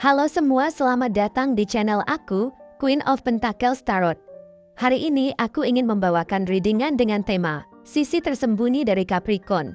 Halo semua, selamat datang di channel aku, Queen of Pentacles Tarot. Hari ini aku ingin membawakan readingan dengan tema Sisi Tersembunyi dari Capricorn.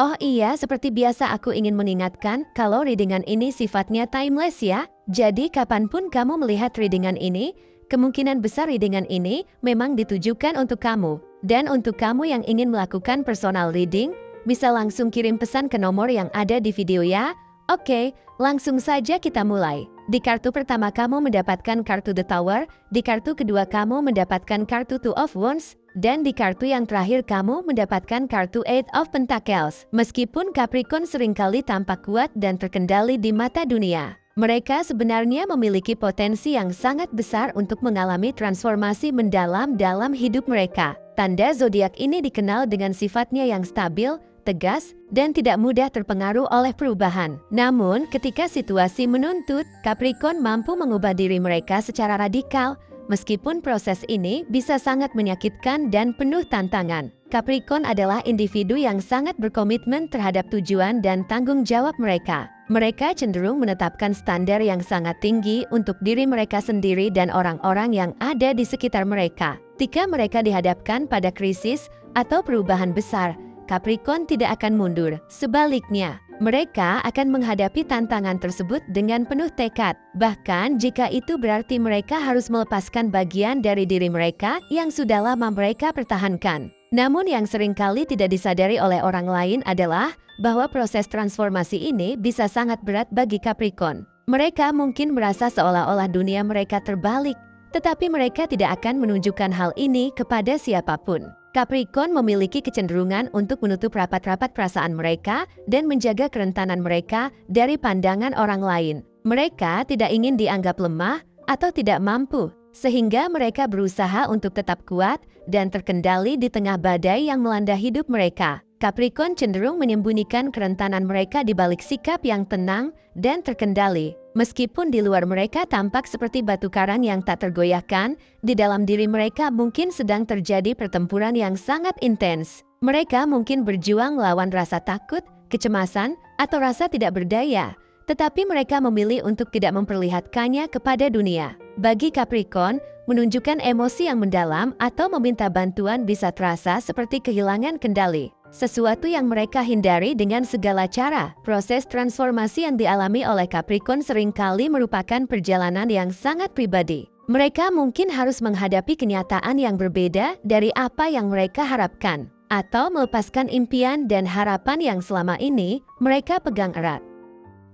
Oh iya, seperti biasa aku ingin mengingatkan kalau readingan ini sifatnya timeless ya. Jadi kapanpun kamu melihat readingan ini, kemungkinan besar readingan ini memang ditujukan untuk kamu. Dan untuk kamu yang ingin melakukan personal reading, bisa langsung kirim pesan ke nomor yang ada di video ya. Oke, langsung saja kita mulai. Di kartu pertama kamu mendapatkan kartu The Tower, di kartu kedua kamu mendapatkan kartu Two of Wands, dan di kartu yang terakhir kamu mendapatkan kartu Eight of Pentacles. Meskipun Capricorn seringkali tampak kuat dan terkendali di mata dunia, mereka sebenarnya memiliki potensi yang sangat besar untuk mengalami transformasi mendalam dalam hidup mereka. Tanda zodiak ini dikenal dengan sifatnya yang stabil, tegas, dan tidak mudah terpengaruh oleh perubahan. Namun, ketika situasi menuntut, Capricorn mampu mengubah diri mereka secara radikal, meskipun proses ini bisa sangat menyakitkan dan penuh tantangan. Capricorn adalah individu yang sangat berkomitmen terhadap tujuan dan tanggung jawab mereka. Mereka cenderung menetapkan standar yang sangat tinggi untuk diri mereka sendiri dan orang-orang yang ada di sekitar mereka. Ketika mereka dihadapkan pada krisis atau perubahan besar, Capricorn tidak akan mundur. Sebaliknya, mereka akan menghadapi tantangan tersebut dengan penuh tekad. Bahkan jika itu berarti mereka harus melepaskan bagian dari diri mereka yang sudah lama mereka pertahankan. Namun yang seringkali tidak disadari oleh orang lain adalah bahwa proses transformasi ini bisa sangat berat bagi Capricorn. Mereka mungkin merasa seolah-olah dunia mereka terbalik, tetapi mereka tidak akan menunjukkan hal ini kepada siapapun. Capricorn memiliki kecenderungan untuk menutup rapat-rapat perasaan mereka dan menjaga kerentanan mereka dari pandangan orang lain. Mereka tidak ingin dianggap lemah atau tidak mampu, sehingga mereka berusaha untuk tetap kuat dan terkendali di tengah badai yang melanda hidup mereka. Capricorn cenderung menyembunyikan kerentanan mereka di balik sikap yang tenang dan terkendali. Meskipun di luar mereka tampak seperti batu karang yang tak tergoyahkan, di dalam diri mereka mungkin sedang terjadi pertempuran yang sangat intens. Mereka mungkin berjuang melawan rasa takut, kecemasan, atau rasa tidak berdaya, tetapi mereka memilih untuk tidak memperlihatkannya kepada dunia. Bagi Capricorn, menunjukkan emosi yang mendalam atau meminta bantuan bisa terasa seperti kehilangan kendali. Sesuatu yang mereka hindari dengan segala cara. Proses transformasi yang dialami oleh Capricorn seringkali merupakan perjalanan yang sangat pribadi. Mereka mungkin harus menghadapi kenyataan yang berbeda dari apa yang mereka harapkan, atau melepaskan impian dan harapan yang selama ini mereka pegang erat.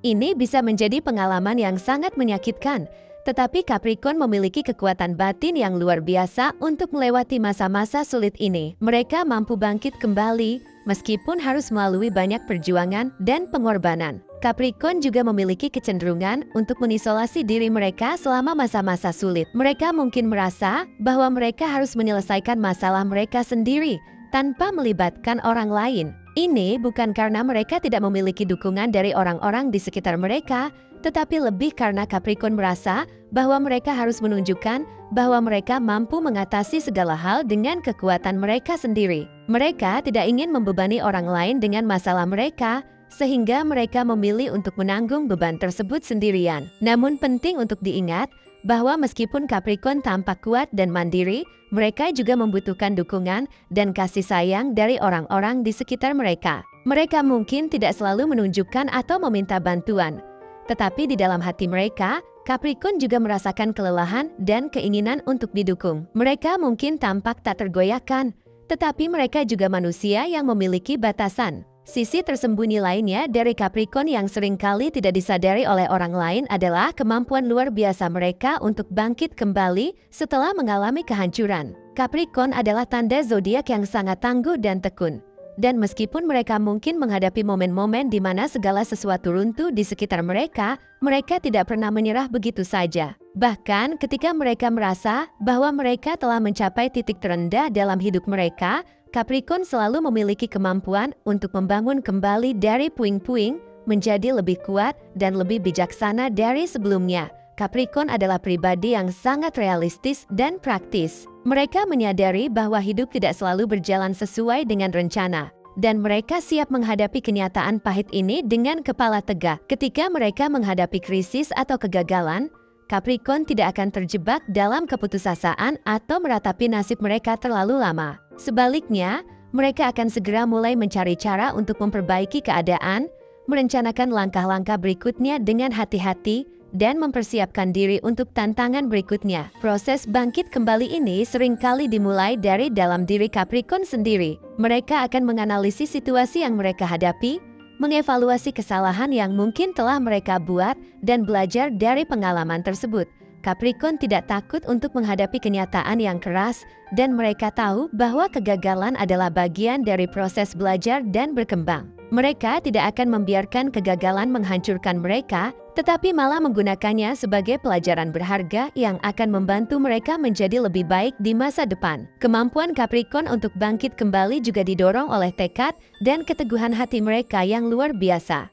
Ini bisa menjadi pengalaman yang sangat menyakitkan, tetapi Capricorn memiliki kekuatan batin yang luar biasa untuk melewati masa-masa sulit ini. Mereka mampu bangkit kembali, meskipun harus melalui banyak perjuangan dan pengorbanan. Capricorn juga memiliki kecenderungan untuk mengisolasi diri mereka selama masa-masa sulit. Mereka mungkin merasa bahwa mereka harus menyelesaikan masalah mereka sendiri, tanpa melibatkan orang lain. Ini bukan karena mereka tidak memiliki dukungan dari orang-orang di sekitar mereka, tetapi lebih karena Capricorn merasa bahwa mereka harus menunjukkan bahwa mereka mampu mengatasi segala hal dengan kekuatan mereka sendiri. Mereka tidak ingin membebani orang lain dengan masalah mereka, sehingga mereka memilih untuk menanggung beban tersebut sendirian. Namun penting untuk diingat bahwa meskipun Capricorn tampak kuat dan mandiri, mereka juga membutuhkan dukungan dan kasih sayang dari orang-orang di sekitar mereka. Mereka mungkin tidak selalu menunjukkan atau meminta bantuan, tetapi di dalam hati mereka, Capricorn juga merasakan kelelahan dan keinginan untuk didukung. Mereka mungkin tampak tak tergoyahkan, tetapi mereka juga manusia yang memiliki batasan. Sisi tersembunyi lainnya dari Capricorn yang seringkali tidak disadari oleh orang lain adalah kemampuan luar biasa mereka untuk bangkit kembali setelah mengalami kehancuran. Capricorn adalah tanda zodiak yang sangat tangguh dan tekun. Dan meskipun mereka mungkin menghadapi momen-momen di mana segala sesuatu runtuh di sekitar mereka, mereka tidak pernah menyerah begitu saja. Bahkan ketika mereka merasa bahwa mereka telah mencapai titik terendah dalam hidup mereka, Capricorn selalu memiliki kemampuan untuk membangun kembali dari puing-puing menjadi lebih kuat dan lebih bijaksana dari sebelumnya. Capricorn adalah pribadi yang sangat realistis dan praktis. Mereka menyadari bahwa hidup tidak selalu berjalan sesuai dengan rencana, dan mereka siap menghadapi kenyataan pahit ini dengan kepala tegak. Ketika mereka menghadapi krisis atau kegagalan, Capricorn tidak akan terjebak dalam keputusasaan atau meratapi nasib mereka terlalu lama. Sebaliknya, mereka akan segera mulai mencari cara untuk memperbaiki keadaan, merencanakan langkah-langkah berikutnya dengan hati-hati, dan mempersiapkan diri untuk tantangan berikutnya. Proses bangkit kembali ini seringkali dimulai dari dalam diri Capricorn sendiri. Mereka akan menganalisis situasi yang mereka hadapi, mengevaluasi kesalahan yang mungkin telah mereka buat, dan belajar dari pengalaman tersebut. Capricorn tidak takut untuk menghadapi kenyataan yang keras, dan mereka tahu bahwa kegagalan adalah bagian dari proses belajar dan berkembang. Mereka tidak akan membiarkan kegagalan menghancurkan mereka, tetapi malah menggunakannya sebagai pelajaran berharga yang akan membantu mereka menjadi lebih baik di masa depan. Kemampuan Capricorn untuk bangkit kembali juga didorong oleh tekad dan keteguhan hati mereka yang luar biasa.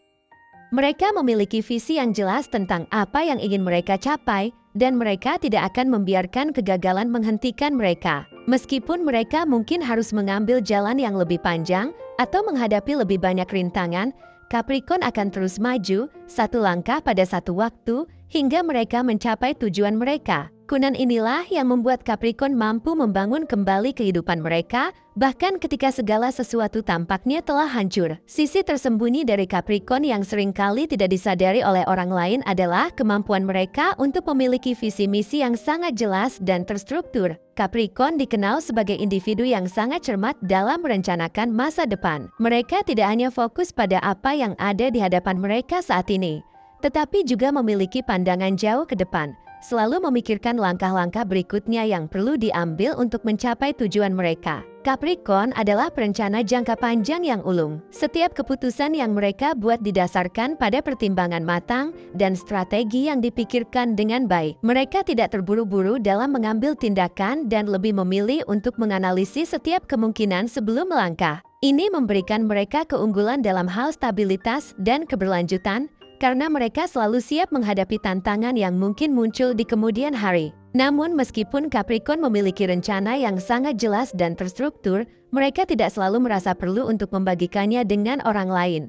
Mereka memiliki visi yang jelas tentang apa yang ingin mereka capai, dan mereka tidak akan membiarkan kegagalan menghentikan mereka. Meskipun mereka mungkin harus mengambil jalan yang lebih panjang atau menghadapi lebih banyak rintangan, Capricorn akan terus maju, satu langkah pada satu waktu, hingga mereka mencapai tujuan mereka. Kekuatan inilah yang membuat Capricorn mampu membangun kembali kehidupan mereka, bahkan ketika segala sesuatu tampaknya telah hancur. Sisi tersembunyi dari Capricorn yang seringkali tidak disadari oleh orang lain adalah kemampuan mereka untuk memiliki visi misi yang sangat jelas dan terstruktur. Capricorn dikenal sebagai individu yang sangat cermat dalam merencanakan masa depan. Mereka tidak hanya fokus pada apa yang ada di hadapan mereka saat ini, tetapi juga memiliki pandangan jauh ke depan, selalu memikirkan langkah-langkah berikutnya yang perlu diambil untuk mencapai tujuan mereka. Capricorn adalah perencana jangka panjang yang ulung. Setiap keputusan yang mereka buat didasarkan pada pertimbangan matang dan strategi yang dipikirkan dengan baik. Mereka tidak terburu-buru dalam mengambil tindakan dan lebih memilih untuk menganalisis setiap kemungkinan sebelum melangkah. Ini memberikan mereka keunggulan dalam hal stabilitas dan keberlanjutan, karena mereka selalu siap menghadapi tantangan yang mungkin muncul di kemudian hari. Namun meskipun Capricorn memiliki rencana yang sangat jelas dan terstruktur, mereka tidak selalu merasa perlu untuk membagikannya dengan orang lain.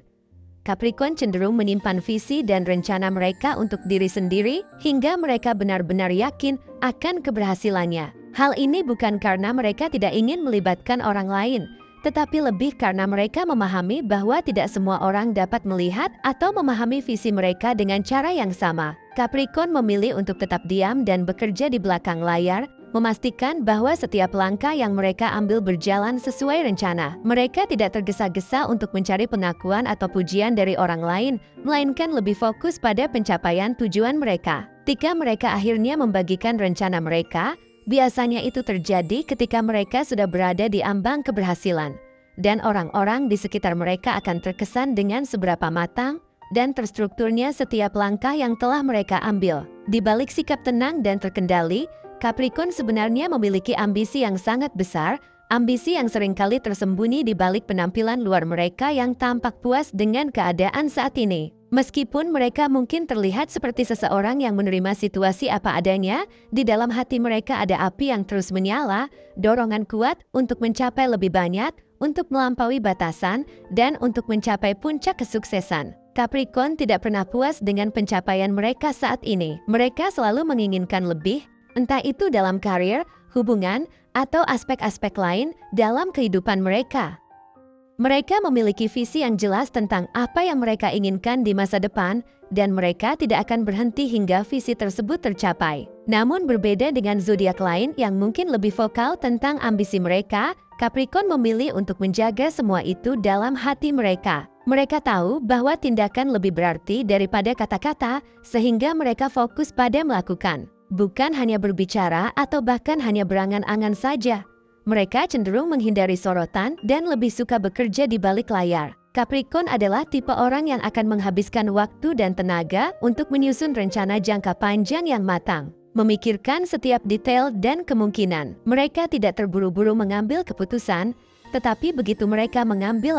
Capricorn cenderung menyimpan visi dan rencana mereka untuk diri sendiri, hingga mereka benar-benar yakin akan keberhasilannya. Hal ini bukan karena mereka tidak ingin melibatkan orang lain, tetapi lebih karena mereka memahami bahwa tidak semua orang dapat melihat atau memahami visi mereka dengan cara yang sama. Capricorn memilih untuk tetap diam dan bekerja di belakang layar, memastikan bahwa setiap langkah yang mereka ambil berjalan sesuai rencana. Mereka tidak tergesa-gesa untuk mencari pengakuan atau pujian dari orang lain, melainkan lebih fokus pada pencapaian tujuan mereka. Ketika mereka akhirnya membagikan rencana mereka, biasanya itu terjadi ketika mereka sudah berada di ambang keberhasilan, dan orang-orang di sekitar mereka akan terkesan dengan seberapa matang dan terstrukturnya setiap langkah yang telah mereka ambil. Di balik sikap tenang dan terkendali, Capricorn sebenarnya memiliki ambisi yang sangat besar, ambisi yang seringkali tersembunyi di balik penampilan luar mereka yang tampak puas dengan keadaan saat ini. Meskipun mereka mungkin terlihat seperti seseorang yang menerima situasi apa adanya, di dalam hati mereka ada api yang terus menyala, dorongan kuat untuk mencapai lebih banyak, untuk melampaui batasan, dan untuk mencapai puncak kesuksesan. Capricorn tidak pernah puas dengan pencapaian mereka saat ini. Mereka selalu menginginkan lebih, entah itu dalam karir, hubungan, atau aspek-aspek lain dalam kehidupan mereka. Mereka memiliki visi yang jelas tentang apa yang mereka inginkan di masa depan, dan mereka tidak akan berhenti hingga visi tersebut tercapai. Namun berbeda dengan zodiak lain yang mungkin lebih vokal tentang ambisi mereka, Capricorn memilih untuk menjaga semua itu dalam hati mereka. Mereka tahu bahwa tindakan lebih berarti daripada kata-kata, sehingga mereka fokus pada melakukan, bukan hanya berbicara atau bahkan hanya berangan-angan saja. Mereka cenderung menghindari sorotan dan lebih suka bekerja di balik layar. Capricorn adalah tipe orang yang akan menghabiskan waktu dan tenaga untuk menyusun rencana jangka panjang yang matang, memikirkan setiap detail dan kemungkinan. Mereka tidak terburu-buru mengambil keputusan, tetapi begitu mereka mengambil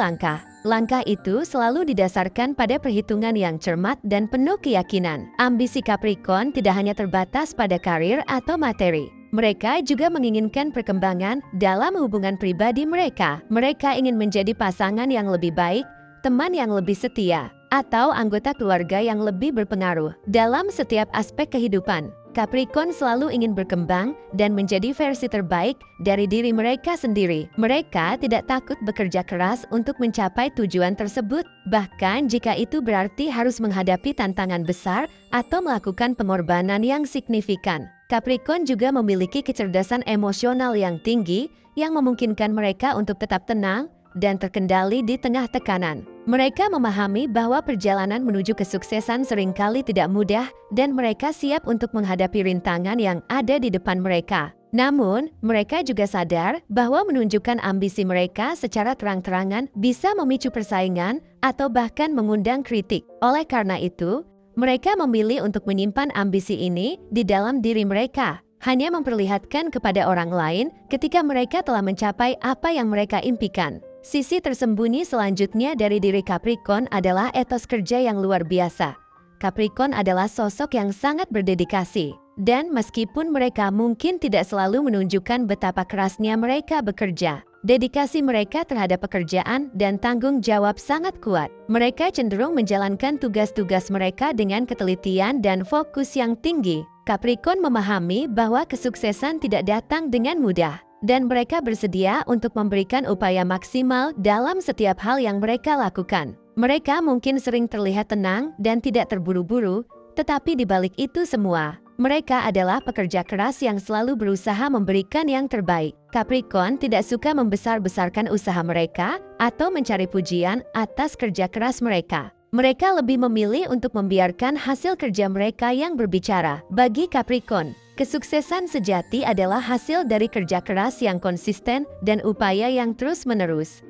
langkah itu selalu didasarkan pada perhitungan yang cermat dan penuh keyakinan. Ambisi Capricorn tidak hanya terbatas pada karir atau materi. mereka juga menginginkan perkembangan dalam hubungan pribadi mereka. Mereka ingin menjadi pasangan yang lebih baik, teman yang lebih setia, atau anggota keluarga yang lebih berpengaruh dalam setiap aspek kehidupan. Capricorn selalu ingin berkembang dan menjadi versi terbaik dari diri mereka sendiri. Mereka tidak takut bekerja keras untuk mencapai tujuan tersebut, bahkan jika itu berarti harus menghadapi tantangan besar atau melakukan pengorbanan yang signifikan. Capricorn juga memiliki kecerdasan emosional yang tinggi yang memungkinkan mereka untuk tetap tenang dan terkendali di tengah tekanan. Mereka memahami bahwa perjalanan menuju kesuksesan seringkali tidak mudah dan mereka siap untuk menghadapi rintangan yang ada di depan mereka. Namun, mereka juga sadar bahwa menunjukkan ambisi mereka secara terang-terangan bisa memicu persaingan atau bahkan mengundang kritik. Oleh karena itu, mereka memilih untuk menyimpan ambisi ini di dalam diri mereka, hanya memperlihatkan kepada orang lain ketika mereka telah mencapai apa yang mereka impikan. Sisi tersembunyi selanjutnya dari diri Capricorn adalah etos kerja yang luar biasa. Capricorn adalah sosok yang sangat berdedikasi, dan meskipun mereka mungkin tidak selalu menunjukkan betapa kerasnya mereka bekerja, dedikasi mereka terhadap pekerjaan dan tanggung jawab sangat kuat. Mereka cenderung menjalankan tugas-tugas mereka dengan ketelitian dan fokus yang tinggi. Capricorn memahami bahwa kesuksesan tidak datang dengan mudah, dan mereka bersedia untuk memberikan upaya maksimal dalam setiap hal yang mereka lakukan. Mereka mungkin sering terlihat tenang dan tidak terburu-buru, tetapi di balik itu semua, mereka adalah pekerja keras yang selalu berusaha memberikan yang terbaik. Capricorn tidak suka membesar-besarkan usaha mereka atau mencari pujian atas kerja keras mereka. Mereka lebih memilih untuk membiarkan hasil kerja mereka yang berbicara. Bagi Capricorn, kesuksesan sejati adalah hasil dari kerja keras yang konsisten dan upaya yang terus-menerus.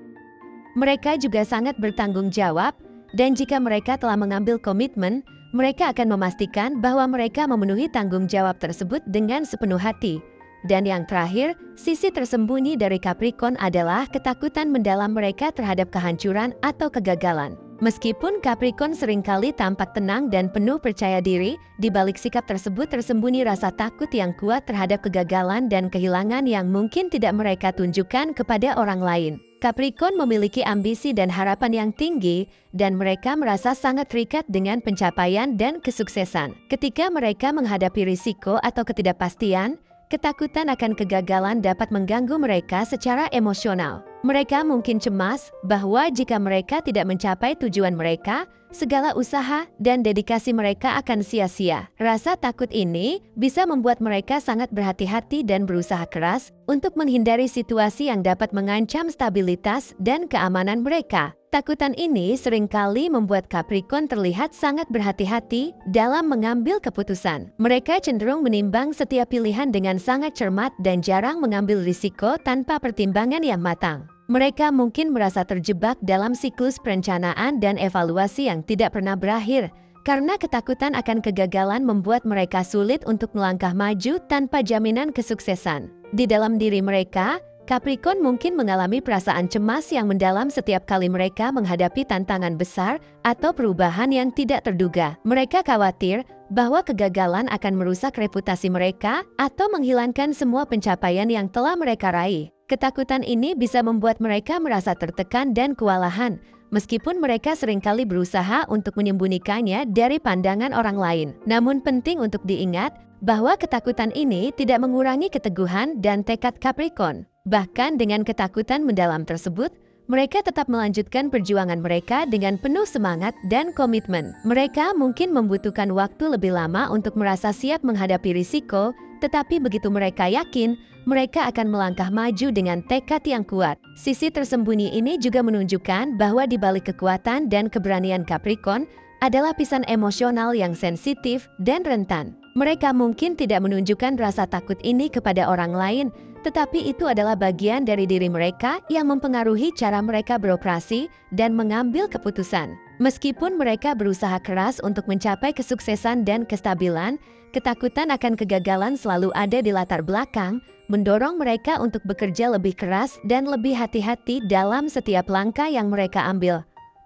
Mereka juga sangat bertanggung jawab, dan jika mereka telah mengambil komitmen, mereka akan memastikan bahwa mereka memenuhi tanggung jawab tersebut dengan sepenuh hati. Dan yang terakhir, sisi tersembunyi dari Capricorn adalah ketakutan mendalam mereka terhadap kehancuran atau kegagalan. Meskipun Capricorn seringkali tampak tenang dan penuh percaya diri, di balik sikap tersebut tersembunyi rasa takut yang kuat terhadap kegagalan dan kehilangan yang mungkin tidak mereka tunjukkan kepada orang lain. Capricorn memiliki ambisi dan harapan yang tinggi, dan mereka merasa sangat terikat dengan pencapaian dan kesuksesan. Ketika mereka menghadapi risiko atau ketidakpastian, ketakutan akan kegagalan dapat mengganggu mereka secara emosional. Mereka mungkin cemas bahwa jika mereka tidak mencapai tujuan mereka, segala usaha dan dedikasi mereka akan sia-sia. Rasa takut ini bisa membuat mereka sangat berhati-hati dan berusaha keras untuk menghindari situasi yang dapat mengancam stabilitas dan keamanan mereka. Takutan ini seringkali membuat Capricorn terlihat sangat berhati-hati dalam mengambil keputusan. Mereka cenderung menimbang setiap pilihan dengan sangat cermat dan jarang mengambil risiko tanpa pertimbangan yang matang. Mereka mungkin merasa terjebak dalam siklus perencanaan dan evaluasi yang tidak pernah berakhir, karena ketakutan akan kegagalan membuat mereka sulit untuk melangkah maju tanpa jaminan kesuksesan. Di dalam diri mereka, Capricorn mungkin mengalami perasaan cemas yang mendalam setiap kali mereka menghadapi tantangan besar atau perubahan yang tidak terduga. Mereka khawatir bahwa kegagalan akan merusak reputasi mereka atau menghilangkan semua pencapaian yang telah mereka raih. Ketakutan ini bisa membuat mereka merasa tertekan dan kewalahan, meskipun mereka seringkali berusaha untuk menyembunyikannya dari pandangan orang lain. Namun penting untuk diingat bahwa ketakutan ini tidak mengurangi keteguhan dan tekad Capricorn. Bahkan dengan ketakutan mendalam tersebut, mereka tetap melanjutkan perjuangan mereka dengan penuh semangat dan komitmen. Mereka mungkin membutuhkan waktu lebih lama untuk merasa siap menghadapi risiko, tetapi begitu mereka yakin, mereka akan melangkah maju dengan tekad yang kuat. Sisi tersembunyi ini juga menunjukkan bahwa di balik kekuatan dan keberanian Capricorn adalah lapisan emosional yang sensitif dan rentan. Mereka mungkin tidak menunjukkan rasa takut ini kepada orang lain, tetapi itu adalah bagian dari diri mereka yang mempengaruhi cara mereka beroperasi dan mengambil keputusan. Meskipun mereka berusaha keras untuk mencapai kesuksesan dan kestabilan, ketakutan akan kegagalan selalu ada di latar belakang, mendorong mereka untuk bekerja lebih keras dan lebih hati-hati dalam setiap langkah yang mereka ambil.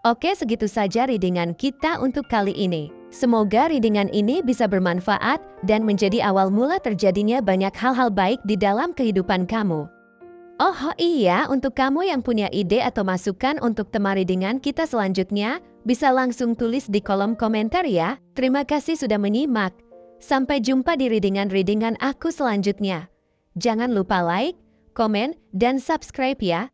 Oke, segitu saja readingan kita untuk kali ini. Semoga readingan ini bisa bermanfaat dan menjadi awal mula terjadinya banyak hal-hal baik di dalam kehidupan kamu. Oh iya, untuk kamu yang punya ide atau masukan untuk tema readingan kita selanjutnya, bisa langsung tulis di kolom komentar ya. Terima kasih sudah menyimak. Sampai jumpa di readingan-readingan aku selanjutnya. Jangan lupa like, komen, dan subscribe ya.